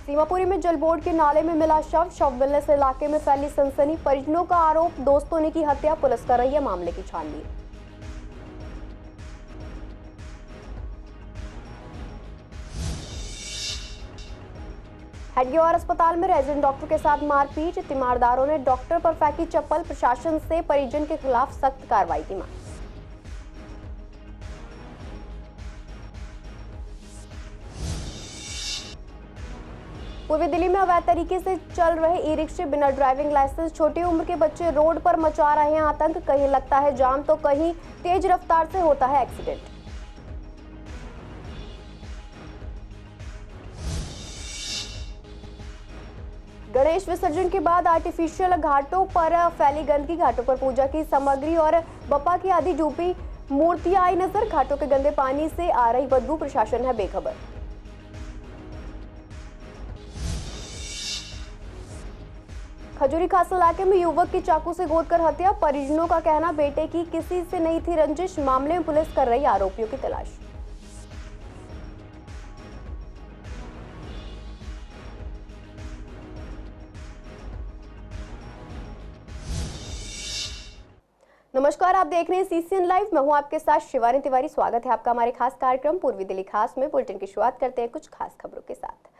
सीमापुरी में जल बोर्ड के नाले में मिला शव मिलने से इलाके में फैली सनसनी। परिजनों का आरोप, दोस्तों ने की हत्या। पुलिस कर रही है मामले की छानबीन। हेडगेवार अस्पताल में रेजिडेंट डॉक्टर के साथ मारपीट। तीमारदारों ने डॉक्टर पर फेंकी चप्पल। प्रशासन से परिजन के खिलाफ सख्त कार्रवाई की मांग। पूर्वी दिल्ली में अवैध तरीके से चल रहे ई रिक्शे, बिना ड्राइविंग लाइसेंस। छोटी उम्र के बच्चे रोड पर मचा रहे हैं आतंक। कहीं लगता है जाम तो कहीं तेज रफ्तार से होता है एक्सीडेंट। गणेश विसर्जन के बाद आर्टिफिशियल घाटों पर फैली गंदगी। घाटों पर पूजा की सामग्री और बप्पा की आदि डूबी मूर्तियां आई नजर। घाटों के गंदे पानी से आ रही बदबू, प्रशासन है बेखबर। खजूरी खास इलाके में युवक की चाकू से गोदकर हत्या। परिजनों का कहना, बेटे की किसी से नहीं थी रंजिश। मामले में पुलिस कर रही आरोपियों की तलाश। नमस्कार, आप देख रहे हैं सीसीएन लाइव। मैं हूं आपके साथ शिवानी तिवारी। स्वागत है आपका हमारे खास कार्यक्रम पूर्वी दिल्ली खास में। बुलेटिन की शुरुआत करते हैं कुछ खास खबरों के साथ।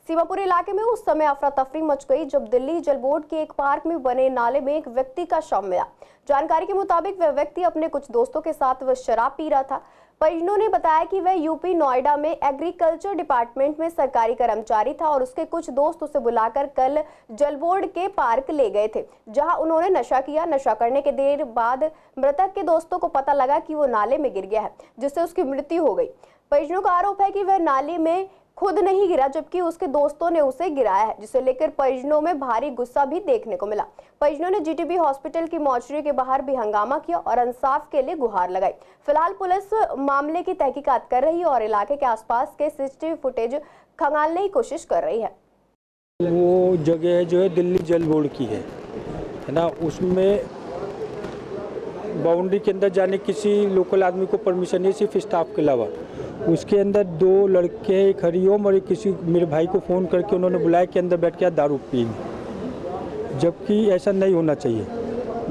सीमापुरी इलाके में उस समय अफरा तफरी मच गई जब दिल्ली जल बोर्ड के एक पार्क में बने नाले में एक व्यक्ति का शव मिला। जानकारी के मुताबिक वह व्यक्ति अपने कुछ दोस्तों के साथ वह शराब पी रहा था। परिजनों ने बताया कि वह यूपी नोएडा में एग्रीकल्चर डिपार्टमेंट में सरकारी कर्मचारी था और उसके कुछ दोस्त उसे बुलाकर कल जल बोर्ड के पार्क ले गए थे, जहां उन्होंने नशा किया। नशा करने के देर बाद मृतक के दोस्तों को पता लगा कि वो नाले में गिर गया है, जिससे उसकी मृत्यु हो गई। परिजनों का आरोप है कि वह नाले में खुद नहीं गिरा, जबकि उसके दोस्तों ने उसे गिराया है, जिसे लेकर परिजनों में भारी गुस्सा भी देखने को मिला। परिजनों ने जीटीबी हॉस्पिटल की मोर्चरी के बाहर भी हंगामा किया और इंसाफ के लिए गुहार लगाई। फिलहाल पुलिस मामले की तहकीकात कर रही है और इलाके के आसपास के सीसीटीवी फुटेज खंगालने की कोशिश कर रही है। वो जगह जो है दिल्ली जल बोर्ड की है ना, उसमें बाउंड्री के अंदर जाने किसी लोकल आदमी को परमिशन नहीं, सिर्फ स्टाफ के अलावा। उसके अंदर दो लड़के, एक हरिओम और एक किसी मेरे भाई को फ़ोन करके उन्होंने बुलाया कि अंदर बैठ के दारू पिएंगे, जबकि ऐसा नहीं होना चाहिए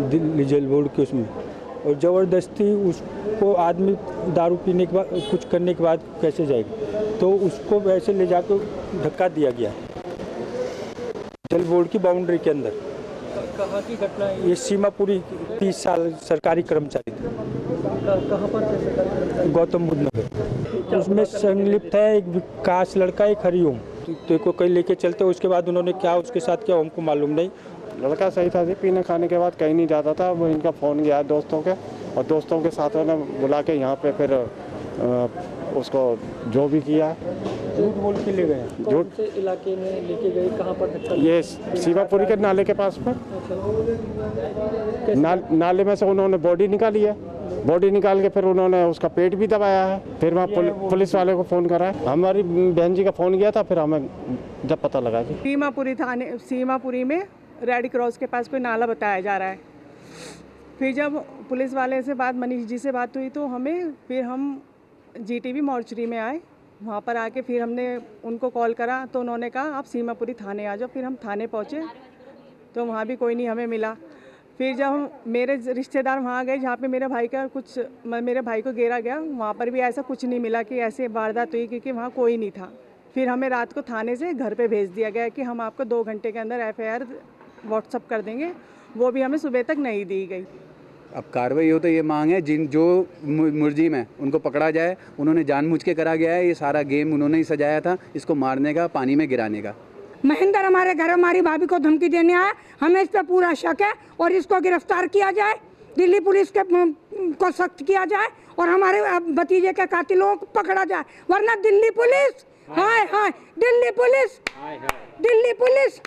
दिल्ली जल बोर्ड के उसमें। और ज़बरदस्ती उसको आदमी दारू पीने के बाद कुछ करने के बाद कैसे जाएगा, तो उसको वैसे ले जाकर धक्का दिया गया जल बोर्ड की बाउंड्री के अंदर। कहाँ की घटना है ये सीमापुरी 30 साल सरकारी कर्मचारी थे। कहाँ पर? गौतम बुद्ध नगर। उसमें संलिप्त है एक विकास लड़का, एक हरिओम। तो को कहीं लेके चलते, उसके बाद उन्होंने क्या उसके साथ क्या हमको मालूम नहीं। लड़का सही था जी, पीने खाने के बाद कहीं नहीं जाता था। वो इनका फ़ोन गया दोस्तों के, और दोस्तों के साथ में बुला के यहाँ पे फिर उसको जो भी किया, झूठ बोल के ले गए। कौन से इलाके में लेके गए, कहाँ पर? ये सीमापुरी के नाले के पास में। नाले में से उन्होंने बॉडी निकाली है। बॉडी निकाल के फिर उन्होंने उसका पेट भी दबाया है। फिर वहाँ पुलिस वाले को फ़ोन करा है। हमारी बहन जी का फ़ोन गया था, फिर हमें जब पता लगा कि सीमापुरी में रेड क्रॉस के पास कोई नाला बताया जा रहा है। फिर जब पुलिस वाले से मनीष जी से बात हुई तो फिर हम जीटीबी मोर्चरी में आए। वहाँ पर आके फिर हमने उनको कॉल करा तो उन्होंने कहा आप सीमापुरी थाने आ जाओ। फिर हम थाने पहुँचे तो वहाँ भी कोई नहीं हमें मिला। फिर जब मेरे रिश्तेदार वहाँ गए जहाँ पे मेरे भाई को घेरा गया, वहाँ पर भी ऐसा कुछ नहीं मिला कि ऐसे वारदात हुई, क्योंकि वहाँ कोई नहीं था। फिर हमें रात को थाने से घर पे भेज दिया गया कि हम आपको 2 घंटे के अंदर FIR व्हाट्सअप कर देंगे। वो भी हमें सुबह तक नहीं दी गई। अब कार्रवाई हो तो ये मांग है जो मुलजिम है उनको पकड़ा जाए। उन्होंने जानबूझ के करा गया है, ये सारा गेम उन्होंने ही सजाया था, इसको मारने का, पानी में गिराने का। महेंद्र हमारे घर हमारी भाभी को धमकी देने आया, हमें इस पर पूरा शक है और इसको गिरफ्तार किया जाए। दिल्ली पुलिस के को सख्त किया जाए और हमारे भतीजे के कातिलों को पकड़ा जाए, वरना दिल्ली पुलिस हाय हाय, Delhi police, Delhi police,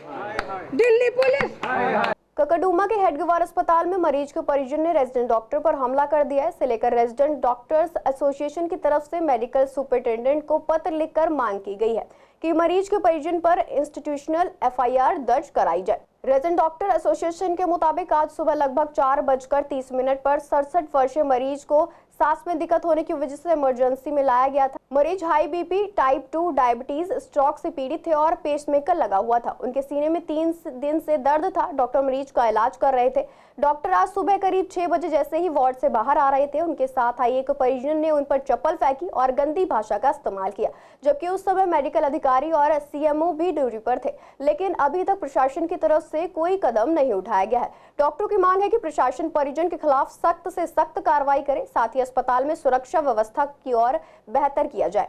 Delhi police. Karkardooma के हेडगेवार अस्पताल में मरीज के परिजन ने रेजिडेंट डॉक्टर पर हमला कर दिया है। इसे लेकर रेजिडेंट डॉक्टर्स एसोसिएशन की तरफ से मेडिकल सुपरिटेंडेंट को पत्र लिखकर मांग की गई है कि मरीज के परिजन पर इंस्टीट्यूशनल FIR दर्ज कराई जाए। रेजिडेंट डॉक्टर एसोसिएशन के मुताबिक आज सुबह लगभग 4:30 पर 67 वर्षीय मरीज को सांस में दिक्कत होने की वजह से इमरजेंसी में लाया गया था। मरीज high BP, type 2 diabetes, stroke से पीड़ित थे और पेसमेकर लगा हुआ था। उनके सीने में 3 दिन से दर्द था। डॉक्टर मरीज का इलाज कर रहे थे। डॉक्टर आज सुबह करीब 6 बजे जैसे ही वार्ड से बाहर आ रहे थे, उनके साथ आई एक परिजन ने उन पर चप्पल फेंकी और गंदी भाषा का इस्तेमाल किया, जबकि उस समय मेडिकल अधिकारी और सीएमओ भी ड्यूटी पर थे। लेकिन अभी तक प्रशासन की तरफ से कोई कदम नहीं उठाया गया है। डॉक्टरों की मांग है कि प्रशासन परिजन के खिलाफ सख्त से सख्त कार्रवाई करे, साथ ही अस्पताल में सुरक्षा व्यवस्था की ओर बेहतर किया जाए।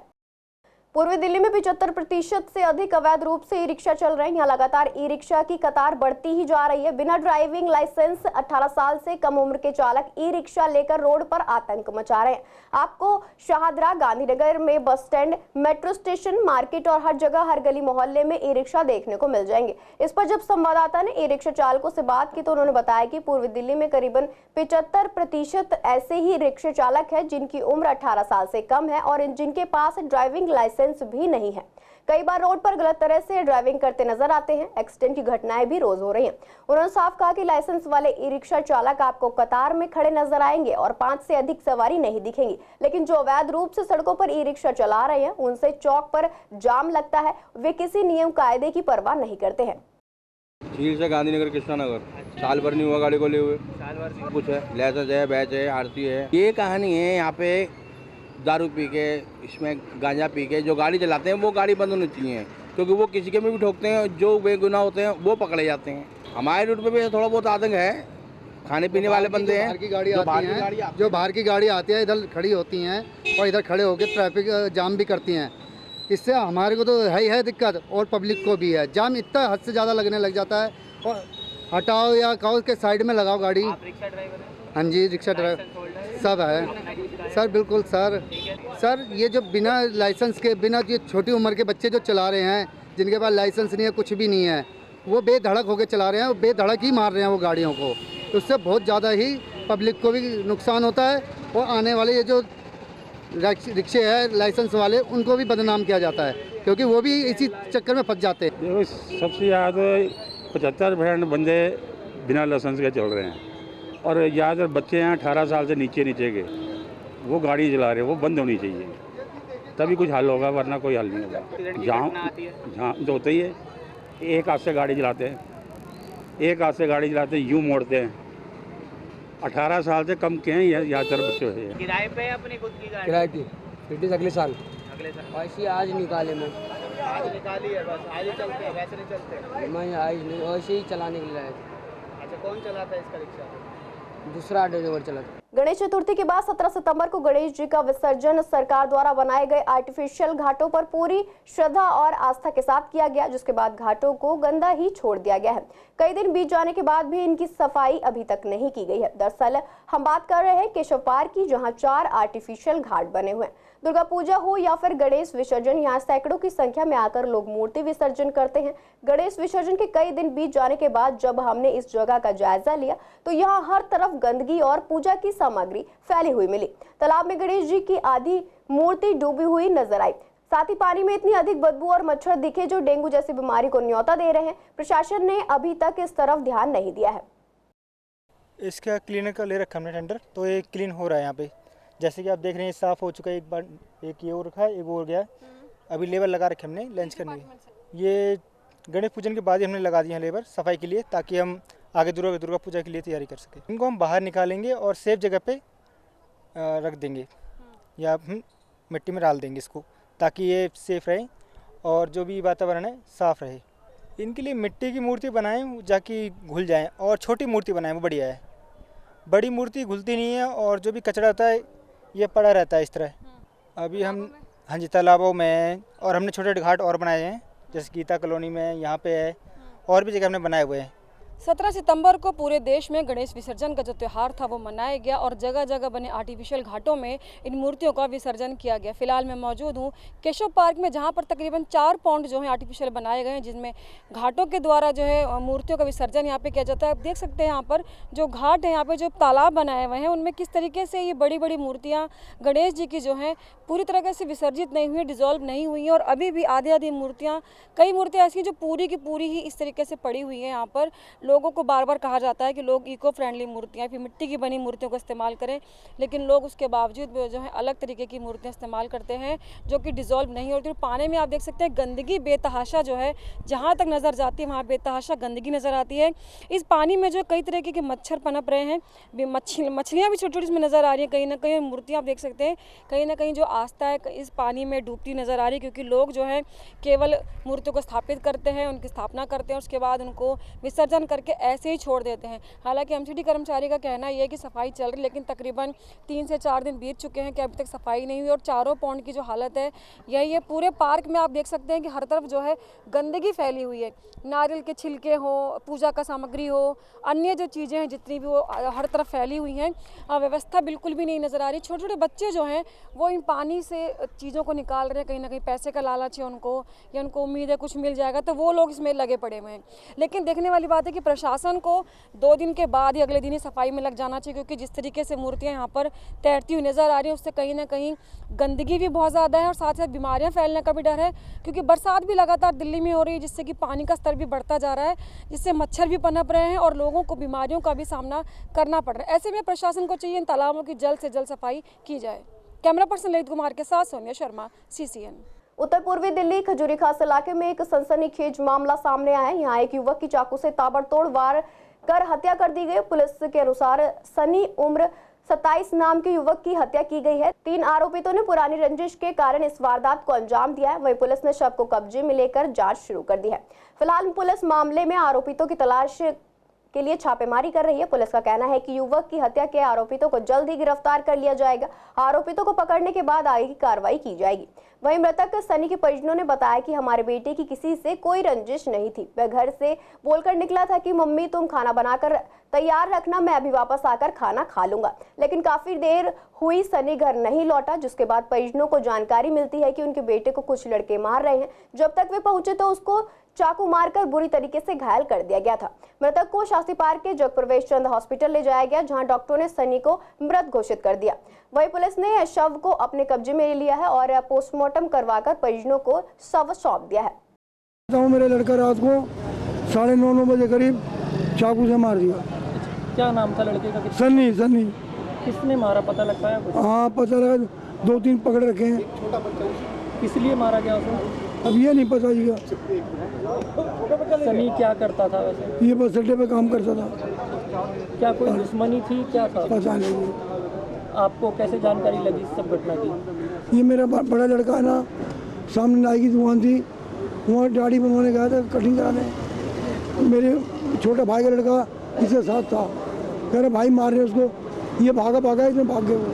पूर्वी दिल्ली में 75% से अधिक अवैध रूप से ई रिक्शा चल रहे हैं। यहाँ लगातार ई रिक्शा की कतार बढ़ती ही जा रही है। बिना ड्राइविंग लाइसेंस 18 साल से कम उम्र के चालक ई रिक्शा लेकर रोड पर आतंक मचा रहे हैं। आपको शाहदरा, गांधीनगर में bus stand, metro station, market और हर जगह, हर गली मोहल्ले में ई रिक्शा देखने को मिल जाएंगे। इस पर जब संवाददाता ने ई रिक्शा चालकों से बात की तो उन्होंने बताया कि पूर्वी दिल्ली में करीबन 75% ऐसे ही रिक्शा चालक हैं जिनकी उम्र 18 साल से कम है और जिनके पास ड्राइविंग लाइसेंस भी नहीं है। कई बार रोड पर गलत तरह से ड्राइविंग करते नजर आते हैं। एक्सीडेंट की घटनाएं भी रोज हो रही हैं। उन्होंने साफ कहा कि लाइसेंस वाले ई रिक्शा चालक आपको कतार में खड़े नजर आएंगे और 5 से अधिक सवारी नहीं दिखेंगी, लेकिन जो अवैध रूप से सड़कों पर ई रिक्शा चला रहे हैं उनसे चौक पर जाम लगता है। वे किसी नियम कायदे की परवाह नहीं करते हैं। झील से गांधीनगर, कृष्णानगर, साल भर नहीं हुआ गाड़ी को लिए हुए। कुछ है, लाइसेंस है, बैच है, आरती है। ये कहानी है। यहाँ पे दारू पी के, इसमें गांजा पी के जो गाड़ी चलाते हैं वो गाड़ी बंद होनी चाहिए, क्योंकि वो किसी के में भी ठोकते हैं। जो बेगुनाह होते हैं वो पकड़े जाते हैं। हमारे रूट पे भी थोड़ा बहुत आतंक है। खाने पीने वाले बंदे हैं, जो बाहर की गाड़ी आती है इधर खड़ी होती हैं और इधर खड़े होकर ट्रैफिक जाम भी करती हैं। इससे हमारे को तो है ही है दिक्कत और पब्लिक को भी है। जाम इतना हद से ज़्यादा लगने लग जाता है। और हटाओ या कहो के साइड में लगाओ गाड़ी। आप रिक्शा ड्राइवर हैं? हाँ जी, रिक्शा ड्राइवर सब है सर। बिल्कुल सर ये जो बिना लाइसेंस के, बिना ये छोटी उम्र के बच्चे जो चला रहे हैं, जिनके पास लाइसेंस नहीं है, कुछ भी नहीं है, वो बेधड़क होकर चला रहे हैं, वो बेधड़क ही मार रहे हैं वो गाड़ियों को। उससे बहुत ज़्यादा ही पब्लिक को भी नुकसान होता है और आने वाले ये जो रिक्शे हैं लाइसेंस वाले, उनको भी बदनाम किया जाता है, क्योंकि वो भी इसी चक्कर में फंस जाते हैं। देखो, सबसे ज़्यादा 75% बंदे बिना लाइसेंस के चल रहे हैं और ज़्यादातर बच्चे हैं 18 साल से नीचे के, वो गाड़ी चला रहे हैं। वो बंद होनी चाहिए, तभी कुछ हल होगा, वरना कोई हल नहीं होगा। जहाँ तो होता ही है। एक हाथ से गाड़ी चलाते हैं, यूँ मोड़ते हैं। 18 साल से कम के हैं ज़्यादातर बच्चे हैं। किराए पे अपनी खुद की गाड़ी? किराए की फिर अगले साल ऐसी आज निकाले मैं आज निकाली है, बस आज ही चलते हैं, वैसे नहीं चलते। मैं आज नहीं, ऐसे ही चलाने के लिए आया था। अच्छा, कौन चलाता है इसका रिक्शा? दूसरा ड्राइवर चलाता। गणेश चतुर्थी के बाद 17 सितंबर को गणेश जी का विसर्जन सरकार द्वारा बनाए गए आर्टिफिशियल घाटों पर पूरी श्रद्धा और आस्था के साथ किया गया, जिसके बाद घाटों को गंदा ही छोड़ दिया गया है। कई दिन बीत जाने के बाद भी इनकी सफाई अभी तक नहीं की गई है। दरअसल हम बात कर रहे हैं केशव पार्क की, जहां 4 आर्टिफिशियल घाट बने हुए हैं। दुर्गा पूजा हो या फिर गणेश विसर्जन, यहाँ सैकड़ों की संख्या में आकर लोग मूर्ति विसर्जन करते हैं। गणेश विसर्जन के कई दिन बीत जाने के बाद जब हमने इस जगह का जायजा लिया तो यहाँ हर तरफ गंदगी और पूजा की सामग्री फैली हुई मिली। तालाब में गणेश जी की आधी मूर्ति डूबी हुई नजर आई। साथ ही पानी में इतनी अधिक बदबू और मच्छर दिखे जो डेंगू जैसी बीमारी को न्योता दे रहे हैं। प्रशासन ने अभी तक इस तरफ ध्यान नहीं दिया है। इसका क्लीनर का ले रखा हमने टेंडर, तो ये क्लीन हो रहा है यहाँ पे। जैसे कि आप देख रहे हैं साफ हो चुका है। एक बार एक ये और रखा है, एक और गया। अभी लेबर लगा रखे हमने लंच करने के। ये गणेश पूजन के बाद ही हमने लगा दिए हैं लेबर सफाई के लिए, ताकि हम आगे दुर्गा पूजा के लिए तैयारी कर सकें। इनको हम बाहर निकालेंगे और सेफ जगह पे रख देंगे या हम मिट्टी में डाल देंगे इसको, ताकि ये सेफ रहे और जो भी वातावरण है साफ़ रहे। इनके लिए मिट्टी की मूर्ति बनाएं जाकि घुल जाएं, और छोटी मूर्ति बनाएं, वो बढ़िया है। बड़ी मूर्ति घुलती नहीं है और जो भी कचरा होता है ये पड़ा रहता है इस तरह। अभी हम हाँ जी तालाबों में, और हमने छोटे छोटे घाट और बनाए हैं, जैसे गीता कॉलोनी में, यहाँ पे है, और भी जगह हमने बनाए हुए हैं। 17 सितंबर को पूरे देश में गणेश विसर्जन का जो त्यौहार था वो मनाया गया और जगह जगह बने आर्टिफिशियल घाटों में इन मूर्तियों का विसर्जन किया गया। फिलहाल मैं मौजूद हूँ केशव पार्क में, जहाँ पर तकरीबन 4 पॉन्ड जो हैं आर्टिफिशियल बनाए गए हैं, जिनमें घाटों के द्वारा जो है मूर्तियों का विसर्जन यहाँ पे किया जाता है। आप देख सकते हैं यहाँ पर जो घाट है, यहाँ पर जो तालाब बनाए हुए हैं, उनमें किस तरीके से ये बड़ी बड़ी मूर्तियाँ गणेश जी की जो हैं पूरी तरीके से विसर्जित नहीं हुई, डिजॉल्व नहीं हुई हैं, और अभी भी आधी आधी मूर्तियाँ, कई मूर्तियाँ ऐसी जो पूरी की पूरी ही इस तरीके से पड़ी हुई हैं। यहाँ पर लोगों को बार बार कहा जाता है कि लोग इको फ्रेंडली मूर्तियाँ, फिर मिट्टी की बनी मूर्तियों का इस्तेमाल करें, लेकिन लोग उसके बावजूद जो है अलग तरीके की मूर्तियाँ इस्तेमाल करते हैं जो कि डिज़ोल्व नहीं होती। पानी में आप देख सकते हैं गंदगी बेतहाशा जो है जहाँ तक नज़र जाती है वहाँ बेतहाशा गंदगी नज़र आती है। इस पानी में जो कई तरीके के मच्छर पनप रहे हैं, मछलियाँ भी छोटी छोटी इसमें नज़र आ रही हैं। कहीं ना कहीं मूर्तियाँ आप देख सकते हैं कहीं ना कहीं जो आस्था है इस पानी में डूबती नज़र आ रही है, क्योंकि लोग जो है केवल मूर्तियों को स्थापित करते हैं, उनकी स्थापना करते हैं, उसके बाद उनको विसर्जन करके ऐसे ही छोड़ देते हैं। हालांकि एमसीडी कर्मचारी का कहना यह है कि सफाई चल रही, लेकिन तकरीबन 3 से 4 दिन बीत चुके हैं कि अभी तक सफाई नहीं हुई और चारों पौंड की जो हालत है यही है। पूरे पार्क में आप देख सकते हैं कि हर तरफ जो है गंदगी फैली हुई है, नारियल के छिलके हो, पूजा का सामग्री हो, अन्य जो चीज़ें हैं जितनी भी वो हर तरफ फैली हुई हैं। व्यवस्था बिल्कुल भी नहीं नज़र आ रही। छोटे छोटे बच्चे जो हैं वो इन पानी से चीज़ों को निकाल रहे हैं, कहीं ना कहीं पैसे का लालच है उनको, या उनको उम्मीद है कुछ मिल जाएगा, तो वो लोग इसमें लगे पड़े हुए हैं। लेकिन देखने वाली बात है कि प्रशासन को 2 दिन के बाद ही अगले दिन ही सफाई में लग जाना चाहिए, क्योंकि जिस तरीके से मूर्तियाँ यहाँ पर तैरती हुई नज़र आ रही है उससे कहीं ना कहीं गंदगी भी बहुत ज़्यादा है और साथ साथ बीमारियाँ फैलने का भी डर है, क्योंकि बरसात भी लगातार दिल्ली में हो रही है जिससे कि पानी का स्तर भी बढ़ता जा रहा है, जिससे मच्छर भी पनप रहे हैं और लोगों को बीमारियों का भी सामना करना पड़ रहा है। ऐसे में प्रशासन को चाहिए इन तालाबों की जल्द से जल्द सफाई की जाए। कैमरा पर्सन ललित कुमार के साथ सौम्या शर्मा, CCN। उत्तर पूर्वी दिल्ली खजूरी खास इलाके में एक सनसनीखेज मामला सामने आया है। यहाँ एक युवक की चाकू से ताबड़तोड़ वार कर हत्या कर दी गई। पुलिस के अनुसार सनी उम्र 27 नाम के युवक की हत्या की गई है। 3 आरोपितों ने पुरानी रंजिश के कारण इस वारदात को अंजाम दिया है। वहीं पुलिस ने शव को कब्जे में लेकर जांच शुरू कर दी है। फिलहाल पुलिस मामले में आरोपितों की तलाश के लिए छापेमारी कर रही है। पुलिस का कहना है कि युवक की हत्या के आरोपितों को जल्द ही गिरफ्तार कर लिया जाएगा। आरोपितों को पकड़ने के बाद आगे की कार्रवाई की जाएगी। वहीं मृतक सनी के परिजनों ने बताया कि हमारे बेटे की किसी से कोई रंजिश नहीं थी। वह घर से बोलकर निकला था कि मम्मी तुम खाना बनाकर तैयार रखना, मैं अभी वापस आकर खाना खा लूंगा। लेकिन काफी देर हुई सनी घर नहीं लौटा, जिसके बाद परिजनों को जानकारी मिलती है कि उनके बेटे को कुछ लड़के मार रहे हैं। जब तक वे पहुंचे तो उसको चाकू मारकर बुरी तरीके से घायल कर दिया गया था। मृतक को शास्त्री पार्क के जगप्रवेश चंद हॉस्पिटल ले जाया गया, जहां डॉक्टरों ने सनी को मृत घोषित कर दिया। वहीं पुलिस ने शव को अपने कब्जे में ले लिया है और पोस्टमार्टम करवाकर परिजनों को शव सौंप दिया है। मेरे लड़का रात को 9:30 बजे करीब चाकू से मार दिया। क्या नाम था लड़के का? सनी। किसने मारा, पता लग पाया कुछ? हाँ पता लगा, 2-3 पकड़ रखे हैं। किस लिए मारा गया उसे? अब ये नहीं पता जी। सनी क्या करता था वैसे? ये बस अड्डे पे काम करता था। क्या कोई दुश्मनी थी, क्या था? पता नहीं। आपको कैसे जानकारी लगी इस सब घटना की? ये मेरा बड़ा लड़का है ना, सामने नाई की दुकान थी, वहाँ दाढ़ी बनवाने गया था कटिंग कराने। मेरे छोटा भाई का लड़का इसके साथ था, कह रहे भाई मार रहे उसको। ये भागा इसमें भाग गए वो।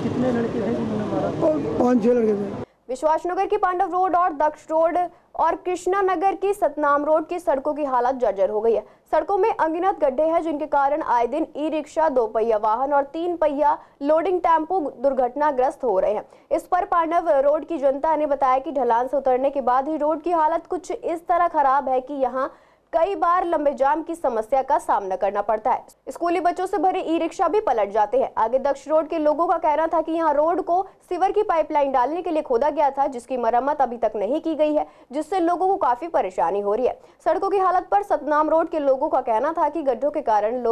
कितने लड़के थे जिन्होंने मारा? 5-6 लड़के थे। विश्वासनगर की पांडव रोड और दक्ष रोड और कृष्णा नगर की सतनाम रोड की सड़कों की हालत जर्जर हो गई है। सड़कों में अनगिनत गड्ढे हैं, जिनके कारण आए दिन ई-रिक्शा, 2 पहिया वाहन और 3 पहिया लोडिंग टेम्पो दुर्घटनाग्रस्त हो रहे हैं। इस पर पांडव रोड की जनता ने बताया कि ढलान से उतरने के बाद ही रोड की हालत कुछ इस तरह खराब है कि यहां कई बार लंबे जाम की समस्या का सामना करना पड़ता है। स्कूली बच्चों से भरे ई-रिक्शा भी पलट जाते हैं। आगे दक्ष रोड के लोगों का कहना था कि यहां रोड को सीवर की पाइपलाइन डालने के लिए खोदा गया था, जिसकी मरम्मत अभी तक नहीं की गई है, जिससे लोगों को काफी परेशानी हो रही है। सड़कों की हालत पर सतनाम रोड के लोगों का कहना था कि गड्ढों के कारण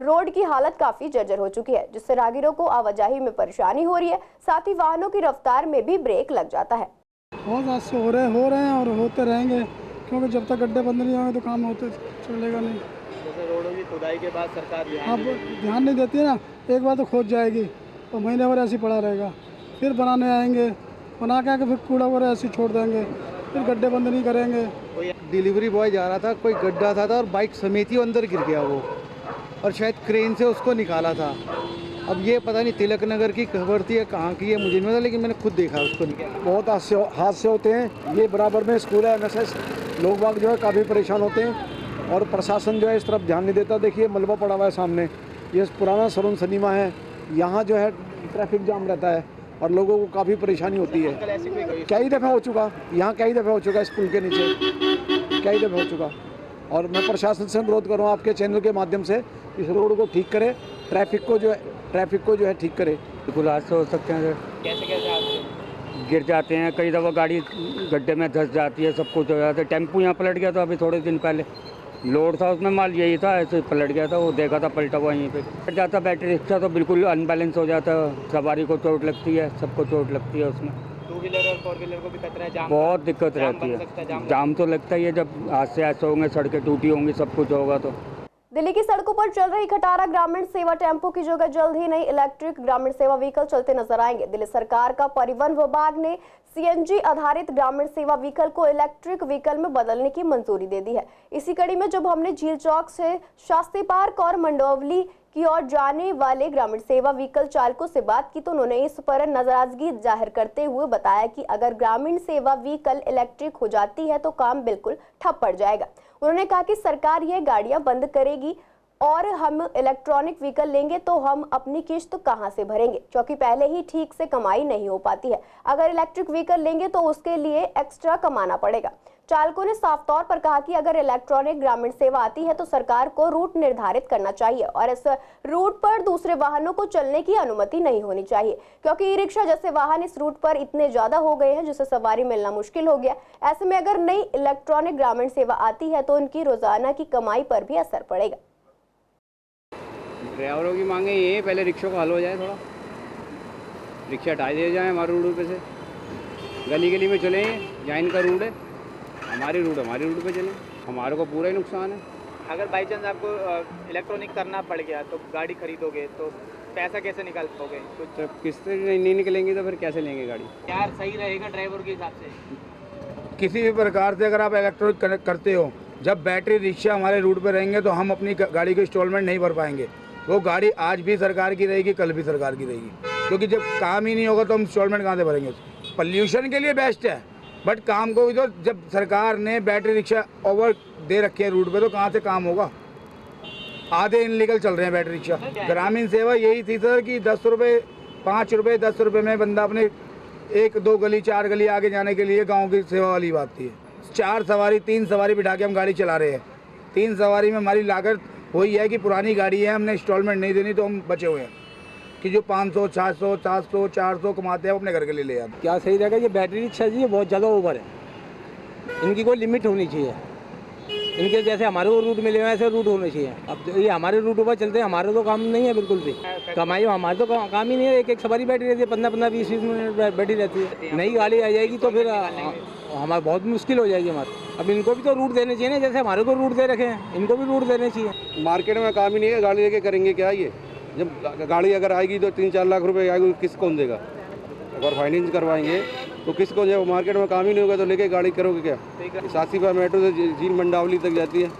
रोड की हालत काफी जर्जर हो चुकी है, जिससे राहगीरों को आवाजाही में परेशानी हो रही है। साथ ही वाहनों की रफ्तार में भी ब्रेक लग जाता है। बहुत हादसे हो रहे हैं और होते रहेंगे, क्योंकि जब तक गड्ढे बंद नहीं होंगे तो काम होते चलेगा नहीं। जैसे रोडों की खुदाई के बाद सरकार ध्यान नहीं देती है ना, एक बार तो खोद जाएगी तो महीने भर ऐसे पड़ा रहेगा, फिर बनाने आएंगे, बना के फिर कूड़ा वगैरह ऐसे छोड़ देंगे, फिर गड्ढे बंद नहीं करेंगे। डिलीवरी बॉय जा रहा था, कोई गड्ढा था और बाइक समेत ही अंदर गिर गया वो, और शायद क्रेन से उसको निकाला था। अब ये पता नहीं तिलक नगर की खबर थी या कहाँ की है मुझे नहीं पता, लेकिन मैंने खुद देखा उसको। बहुत हादसे होते हैं। ये बराबर में स्कूल है MSS, लोग बाग जो है काफ़ी परेशान होते हैं और प्रशासन जो है इस तरफ ध्यान नहीं देता। देखिए मलबा पड़ा हुआ है सामने, ये पुराना सरून सिनेमा है, यहाँ जो है ट्रैफिक जाम रहता है और लोगों को काफ़ी परेशानी होती है। कई दफ़ा हो चुका यहाँ, कई दफ़ा हो चुका स्कूल के नीचे, कई दफ़ा हो चुका। और मैं प्रशासन से अनुरोध करूँ आपके चैनल के माध्यम से इस रोड को ठीक करे, ट्रैफिक को जो है ठीक करे। बिल्कुल हादसे हो सकते हैं सर। कैसे गिर जाते हैं, कई दफ़ा गाड़ी गड्ढे में धंस जाती है, सब कुछ हो जाता है। टेम्पू यहाँ पलट गया था अभी थोड़े दिन पहले, लोड था उसमें, माल यही था, ऐसे पलट गया था, वो देखा था पलटा हुआ यहीं पे। पलट जाता बैटरी रिक्शा तो बिल्कुल अनबैलेंस हो जाता है, सवारी को चोट लगती है, सबको चोट लगती है उसमें। टू व्हीलर और फोर व्हीलर को भी खतरा है, बहुत दिक्कत रहती है, जाम तो लगता ही है जब हादसे ऐसे होंगे, सड़कें टूटी होंगी, सब कुछ होगा तो। दिल्ली की सड़कों पर चल रही खटारा ग्रामीण सेवा टेम्पो की जगह जल्द ही नई इलेक्ट्रिक ग्रामीण सेवा व्हीकल चलते नजर आएंगे। दिल्ली सरकार का परिवहन विभाग ने सीएनजी आधारित ग्रामीण सेवा व्हीकल को इलेक्ट्रिक व्हीकल में बदलने की मंजूरी दे दी है। इसी कड़ी में जब हमने झील चौक से शास्त्री पार्क और मंडोवली की ओर जाने वाले ग्रामीण सेवा व्हीकल चालकों से बात की तो उन्होंने इस पर नाराजगी जाहिर करते हुए बताया कि अगर ग्रामीण सेवा व्हीकल इलेक्ट्रिक हो जाती है तो काम बिल्कुल ठप पड़ जाएगा। उन्होंने कहा कि सरकार यह गाड़ियां बंद करेगी और हम इलेक्ट्रॉनिक व्हीकल लेंगे तो हम अपनी किश्त कहां से भरेंगे, क्योंकि पहले ही ठीक से कमाई नहीं हो पाती है। अगर इलेक्ट्रिक व्हीकल लेंगे तो उसके लिए एक्स्ट्रा कमाना पड़ेगा। चालकों ने साफ तौर पर कहा कि अगर इलेक्ट्रॉनिक ग्रामीण सेवा आती है तो सरकार को रूट निर्धारित करना चाहिए और इस रूट पर दूसरे वाहनों को चलने की अनुमति नहीं होनी चाहिए, क्योंकि ई रिक्शा जैसे वाहन इस रूट पर इतने ज्यादा हो गए हैं जिससे सवारी मिलना मुश्किल हो गया। ऐसे में अगर नई इलेक्ट्रॉनिक ग्रामीण सेवा आती है तो उनकी रोजाना की कमाई पर भी असर पड़ेगा। ड्राइवरों की मांगे ये है, पहले रिक्शों का हल हो जाए, थोड़ा रिक्शा हटा दिए जाए हमारे रूट पे से, गली गली में चलें, जहाँ इनका रूट है हमारी रूट पे चलें, हमारे को पूरा ही नुकसान है। अगर बाई चांस आपको इलेक्ट्रॉनिक करना पड़ गया तो गाड़ी खरीदोगे तो पैसा कैसे निकाल पाओगे? तो किस्तें नहीं निकलेंगी तो फिर कैसे लेंगे गाड़ी? यार सही रहेगा ड्राइवर के हिसाब से। किसी भी प्रकार से अगर आप इलेक्ट्रॉनिक करते हो, जब बैटरी रिक्शा हमारे रूट पर रहेंगे तो हम अपनी गाड़ी को इंस्टॉलमेंट नहीं भर पाएंगे। वो गाड़ी आज भी सरकार की रहेगी, कल भी सरकार की रहेगी, क्योंकि जब काम ही नहीं होगा तो हम इंस्टॉलमेंट कहाँ से भरेंगे? पोल्यूशन के लिए बेस्ट है, बट काम को भी तो जब सरकार ने बैटरी रिक्शा ओवर दे रखे हैं रूट पे तो कहाँ से काम होगा? आधे इनलीगल चल रहे हैं बैटरी रिक्शा। ग्रामीण सेवा यही थी सर कि 10 रुपये 5 रुपये 10 रुपये में बंदा अपने 1-2 गली 4 गली आगे जाने के लिए गाँव की सेवा वाली बात थी। 4 सवारी 3 सवारी बिठा के हम गाड़ी चला रहे हैं। 3 सवारी में हमारी लागत वही है कि पुरानी गाड़ी है, हमने इंस्टॉलमेंट नहीं देनी तो हम बचे हुए हैं कि जो 500 600 700 400 कमाते हैं वो अपने घर के लिए ले आते। क्या सही रहेगा? ये बैटरी रिक्शा जी बहुत ज़्यादा ओवर है, इनकी कोई लिमिट होनी चाहिए। इनके जैसे हमारे को रूट मिले हुए ऐसे रूट होने चाहिए। अब ये हमारे रूट पर चलते हैं, हमारे तो काम नहीं है बिल्कुल भी, कमाई हमारे तो काम ही नहीं है। एक सवारी बैठी रहती है, 15-20 मिनट बैठी रहती है। नई गाड़ी आ जाएगी तो फिर हमारा बहुत मुश्किल हो जाएगी हमारी। अब इनको भी तो रूट देने चाहिए ना, जैसे हमारे को रूट दे रखे हैं, इनको भी रूट देने चाहिए। मार्केट में काम ही नहीं है, गाड़ी लेके करेंगे क्या? ये जब गाड़ी अगर आएगी तो 3-4 लाख रुपए आएगी, किस कौन देगा? अगर फाइनेंस करवाएंगे तो किसको? जब मार्केट में काम ही नहीं होगा तो लेके गाड़ी करोगे क्या? 87 मेट्रो से झील मंडावली तक जाती है।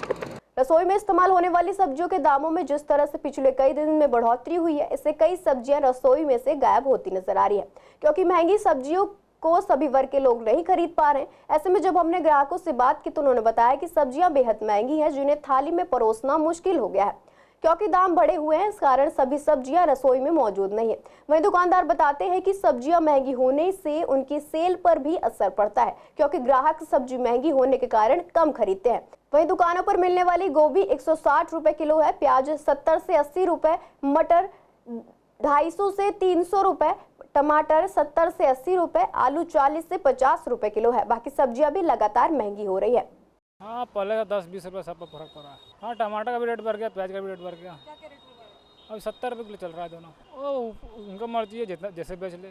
रसोई में इस्तेमाल होने वाली सब्जियों के दामों में जिस तरह से पिछले कई दिन में बढ़ोतरी हुई है, इससे कई सब्जियां रसोई में से गायब होती नजर आ रही है, क्योंकि महंगी सब्जियों को सभी वर्ग के लोग नहीं खरीद पा रहे हैं। ऐसे में जब हमने ग्राहकों से बात की तो उन्होंने बताया कि सब्जियां बेहद महंगी हैं, जिन्हें थाली में परोसना मुश्किल हो गया है, क्योंकि दाम बढ़े हुए हैं। इस कारण सभी सब्जियां रसोई में मौजूद नहीं है। वहीं दुकानदार बताते हैं कि सब्जियां महंगी होने से उनकी सेल पर भी असर पड़ता है, क्योंकि ग्राहक सब्जी महंगी होने के कारण कम खरीदते हैं। वहीं दुकानों पर मिलने वाली गोभी 160 रुपए किलो है, प्याज 70 से 80 रुपए, मटर 250 से 300 रुपए, टमाटर 70 से 80 रुपए, आलू 40 से 50 रुपए किलो है। बाकी सब्जियां भी लगातार महंगी हो रही है। हाँ, पहले का 10-20 रुपये सब पर फर्क पड़ा है। हाँ, टमाटर का भी रेट बढ़ गया, प्याज का भी रेट बढ़ गया। अभी 70 रुपये किलो चल रहा है दोनों। वो उनका मर्जी है, जितना जैसे बेच ले।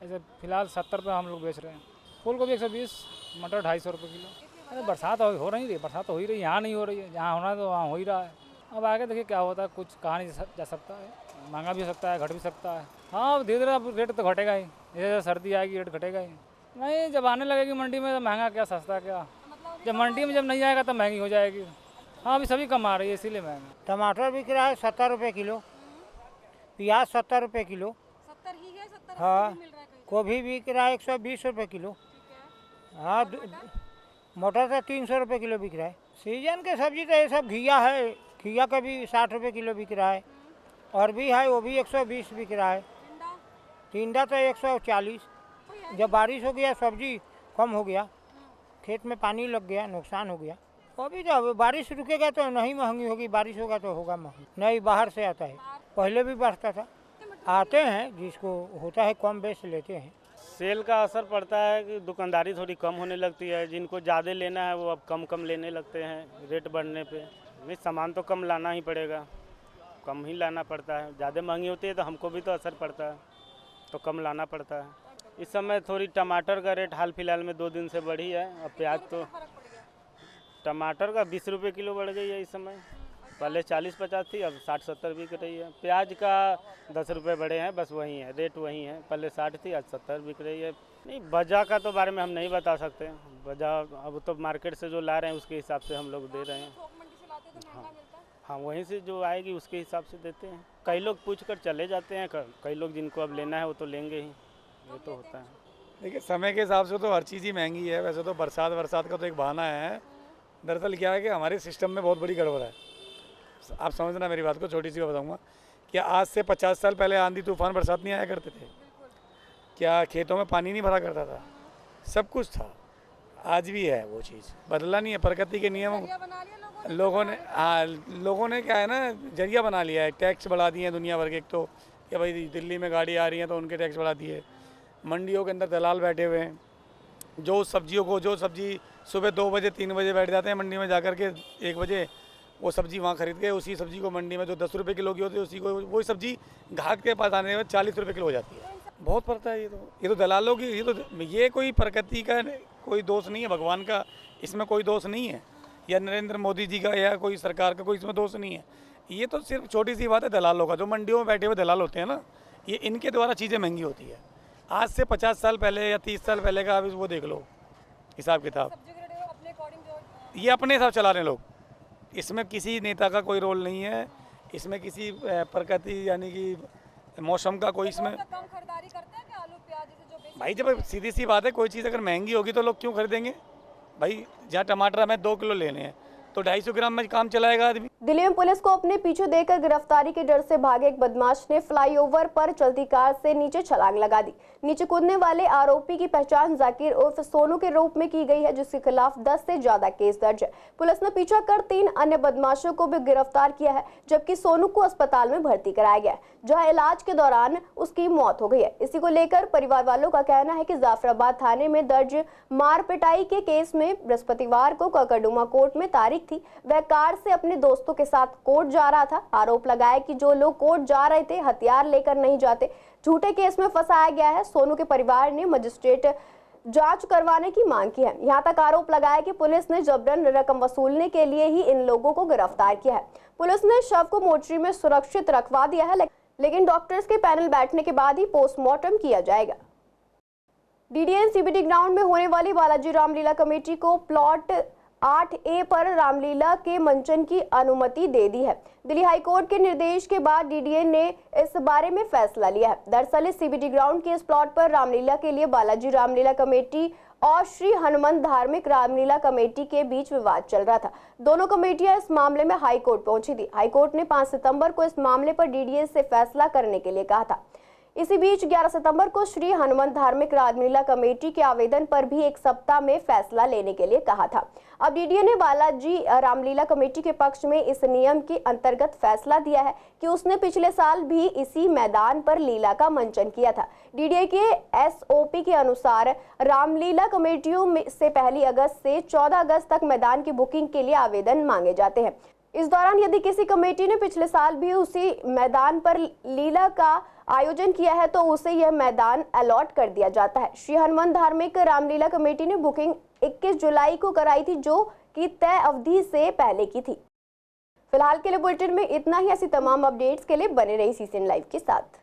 ऐसे फिलहाल 70 रुपये हम लोग बेच रहे हैं। फूल गोभी 120, मटर 250 रुपये किलो। अरे बरसात हो रही है, बरसात हो ही रही है, यहाँ नहीं हो रही है। जहाँ होना है तो वहाँ हो ही रहा है। अब आगे देखिए क्या होता है, कुछ कहा नहीं जा सकता है। महंगा भी हो सकता है, घट भी सकता है। हाँ, धीरे धीरे अब रेट तो घटेगा ही, जैसे सर्दी आएगी रेट घटेगा ही। नहीं, जब आने लगेगी मंडी में तो महंगा क्या सस्ता क्या, जब मंडी में जब नहीं आएगा तब महंगी हो जाएगी। हाँ, अभी सभी कम आ रही है इसीलिए महंगा। टमाटर बिक रहा है 70 रुपये किलो, प्याज 70 रुपये किलो। 70 ही है, 70 हाँ, गोभी बिक रहा है 120 रुपये किलो। हाँ, मटर तो 300 रुपये किलो बिक रहा है। सीजन के सब्जी तो ये सब घिया है, घिया का भी 60 रुपये किलो बिक रहा है। अरबी है वो भी 120 बिक रहा है। टिंडा तो 140। जब बारिश हो गया सब्जी कम हो गया, खेत में पानी लग गया, नुकसान हो गया। अभी तो बारिश रुकेगा तो नहीं महंगी होगी, बारिश होगा तो होगा महंगी। नहीं, बाहर से आता है, पहले भी बढ़ता था। आते हैं, जिसको होता है कम बेच लेते हैं। सेल का असर पड़ता है कि दुकानदारी थोड़ी कम होने लगती है। जिनको ज़्यादा लेना है वो अब कम लेने लगते हैं रेट बढ़ने पे। नहीं, सामान तो कम लाना ही पड़ेगा, कम ही लाना पड़ता है। ज़्यादा महंगी होती है तो हमको भी तो असर पड़ता है, तो कम लाना पड़ता है। इस समय थोड़ी टमाटर का रेट हाल फिलहाल में 2 दिन से बढ़ी है। और प्याज तो टमाटर का 20 रुपये किलो बढ़ गई है इस समय। पहले 40-50 थी, अब 60-70 बिक रही है। प्याज का 10 रुपये बढ़े हैं, बस वही है, रेट वही है। पहले 60 थी, आज 70 बिक रही है। नहीं, वजह का तो बारे में हम नहीं बता सकते। वजह अब तो मार्केट से जो ला रहे हैं उसके हिसाब से हम लोग दे रहे हैं। हाँ, वहीं से जो आएगी उसके हिसाब से देते हैं। कई लोग पूछ कर चले जाते हैं, कई लोग जिनको अब लेना है वो तो लेंगे ही, ये तो होता है। देखिए, समय के हिसाब से तो हर चीज़ ही महंगी है। वैसे तो बरसात का तो एक बहाना है। दरअसल क्या है कि हमारे सिस्टम में बहुत बड़ी गड़बड़ है। आप समझना मेरी बात को, छोटी सी बताऊंगा कि आज से 50 साल पहले आंधी तूफान बरसात नहीं आया करते थे क्या? खेतों में पानी नहीं भरा करता था, सब कुछ था। आज भी है, वो चीज़ बदला नहीं है। प्रकृति के नियमों लोगों ने क्या है ना, जरिया बना लिया है। टैक्स बढ़ा दिए हैं दुनिया भर के। एक तो कि भाई दिल्ली में गाड़ी आ रही है तो उनके टैक्स बढ़ा दिए। मंडियों के अंदर दलाल बैठे हुए हैं, जो सब्जी सुबह 2 बजे 3 बजे बैठ जाते हैं मंडी में जाकर के 1 बजे, वो सब्ज़ी वहाँ खरीद के उसी सब्ज़ी को मंडी में जो 10 रुपये किलो की होती है उसी को वही सब्ज़ी घाट के पास आने में 40 रुपये किलो हो जाती है। बहुत पड़ता है। ये तो दलालों की, ये कोई प्रकृति का कोई दोष नहीं है, भगवान का इसमें कोई दोष नहीं है, या नरेंद्र मोदी जी का या कोई सरकार का कोई इसमें दोष नहीं है। ये तो सिर्फ छोटी सी बात है दलालों का। जो मंडियों में बैठे हुए दलाल होते हैं ना, ये इनके द्वारा चीज़ें महंगी होती है। आज से 50 साल पहले या 30 साल पहले का आप वो देख लो हिसाब किताब, ये अपने हिसाब चला रहे हैं लोग। इसमें किसी नेता का कोई रोल नहीं है, इसमें किसी प्रकृति यानी कि मौसम का कोई इसमें। भाई जब सीधी सी बात है, कोई चीज़ अगर महंगी होगी तो लोग क्यों खरीदेंगे? भाई जहाँ टमाटर हमें 2 किलो लेने हैं तो 250 ग्राम में काम चलाएगा आदमी। दिल्ली में पुलिस को अपने पीछे देकर गिरफ्तारी के डर से भागे एक बदमाश ने फ्लाईओवर पर चलती कार से नीचे छलांग लगा दी। नीचे कूदने वाले आरोपी की पहचान जाकिर उर्फ सोनू के रूप में की गई है, जिसके खिलाफ 10 से ज्यादा केस दर्ज है। पुलिस ने पीछा कर 3 अन्य बदमाशों को भी गिरफ्तार किया है, जबकि सोनू को अस्पताल में भर्ती कराया गया है, जहाँ इलाज के दौरान उसकी मौत हो गई है। इसी को लेकर परिवार वालों का कहना है कि जाफराबाद थाने में दर्ज मार पिटाई के केस में बृहस्पतिवार को ककरडुमा कोर्ट में तारीख थी। वह कार से अपने दोस्तों के साथ कोर्ट जा रहा था। आरोप लगाया कि जो लोग कोर्ट जा रहे थे हथियार लेकर नहीं जाते। झूठे केस में फंसाया गया है। सोनू के परिवार ने मजिस्ट्रेट जांच करवाने की मांग की है। यहां तक आरोप लगाया कि पुलिस ने जबरन रकम वसूलने के लिए ही इन लोगों को गिरफ्तार किया है। पुलिस ने शव को मोर्चरी में सुरक्षित रखवा दिया है, लेकिन डॉक्टर्स के पैनल बैठने के बाद ही पोस्टमार्टम किया जाएगा। डीडीएन सीबीडी ग्राउंड में होने वाली बालाजी रामलीला कमेटी को प्लॉट 8A पर रामलीला के मंचन की अनुमति दे दी है। दिल्ली हाईकोर्ट के निर्देश के बाद डीडीएन ने इस बारे में फैसला लिया है। दरअसल इस सीबीडी ग्राउंड के इस प्लॉट पर रामलीला के लिए बालाजी रामलीला कमेटी और श्री हनुमंत धार्मिक रामलीला कमेटी के बीच विवाद चल रहा था। दोनों कमेटियां इस मामले में हाईकोर्ट पहुंची थी। हाईकोर्ट ने 5 सितंबर को इस मामले पर डीडीएन से फैसला करने के लिए कहा था। इसी बीच 11 सितंबर को श्री हनुमंत धार्मिक रामलीला कमेटी के आवेदन पर भी 1 सप्ताह में फैसला लेने के लिए कहा था। अब डीडीएन ने बालाजी रामलीला कमेटी के पक्ष में इस नियम के अंतर्गत फैसला दिया है कि उसने पिछले साल भी इसी मैदान पर लीला का मंचन किया था। डीडीए के एसओपी के अनुसार रामलीला कमेटियों में से 1 अगस्त से 14 अगस्त तक मैदान की बुकिंग के लिए आवेदन मांगे जाते हैं। इस दौरान यदि किसी कमेटी ने पिछले साल भी उसी मैदान पर लीला का आयोजन किया है तो उसे यह मैदान अलॉट कर दिया जाता है। श्री हनुमंत धार्मिक रामलीला कमेटी ने बुकिंग 21 जुलाई को कराई थी, जो कि तय अवधि से पहले की थी। फिलहाल के लिए बुलेटिन में इतना ही। ऐसी तमाम अपडेट्स के लिए बने रही सीसीएन लाइव के साथ।